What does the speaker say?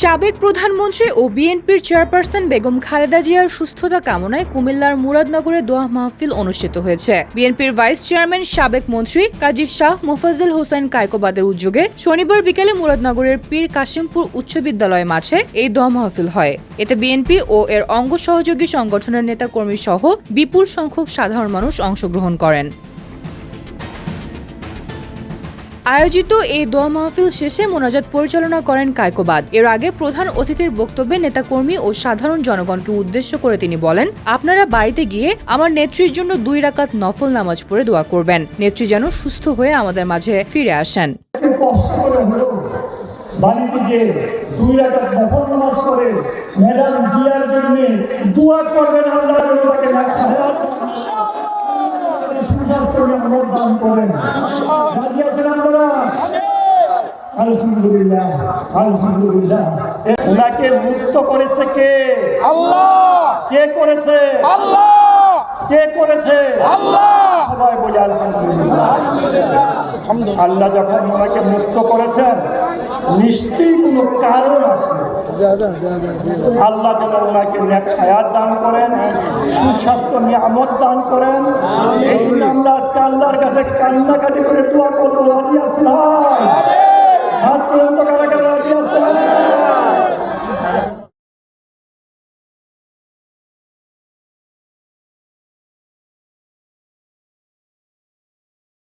সাবেক প্রধানমন্ত্রী ও বিএনপির চেয়ারপারসন বেগম খালেদা জিয়ার সুস্থতা কামনায় কুমিল্লার মুরাদনগরে দোয়া মাহফিল অনুষ্ঠিত হয়েছে। বিএনপির ভাইস চেয়ারম্যান সাবেক মন্ত্রী কাজী শাহ মোফাজ্জল হোসেন কায়কোবাদের উদ্যোগে শনিবার বিকেলে মুরাদনগরের পীর কাশিমপুর উচ্চ বিদ্যালয় মাঠে এই দোয়া মাহফিল হয়। এতে বিএনপি ও এর অঙ্গ সহযোগী সংগঠনের নেতাকর্মী সহ বিপুল সংখ্যক সাধারণ মানুষ অংশগ্রহণ করেন। আয়োজিত এই দোয়া মাহফিল শেষে মোনাজাত পরিচালনা করেন কায়কোবাদ। এর আগে প্রধান অতিথির বক্তব্যে নেতাকর্মী ও সাধারণ জনগণকে উদ্দেশ্য করে তিনি বলেন, আপনারা বাড়িতে গিয়ে আমার নেত্রীর জন্য 2 রাকাত নফল নামাজ পড়ে দোয়া করবেন, নেত্রী যেন সুস্থ হয়ে আমাদের মাঝে ফিরে আসেন। বাড়িতে গিয়ে 2 রাকাত নফল নামাজ পড়ে ম্যাডাম জিয়ার জন্য দোয়া করবেন, আল্লাহ যেন তাকে হায়াত দান করেন। রাজি আছেন আপনারা? আলহামদুলিল্লাহ, আলহামদুলিল্লাহ। ওনাকে মুক্ত করেছে কে? আল্লাহ। কে করেছে? আল্লাহ। কে করেছে? আল্লাহ। সবাই বলে আলহামদুলিল্লাহ। আল্লাহ যখন ওনাকে মুক্ত করেছেন নিশ্চয়ই কোনো কারণ আছে। আল্লাহ যেন ওনাকে নেক হায়াত দান করেন, সুস্বাস্থ্য নিয়ামত দান করেন। এই জন্য আমরা আজকে আল্লাহর কাছে কান্নাকাটি করে দোয়া করবো। রাজি আসলাম? হাত তুলুন তো।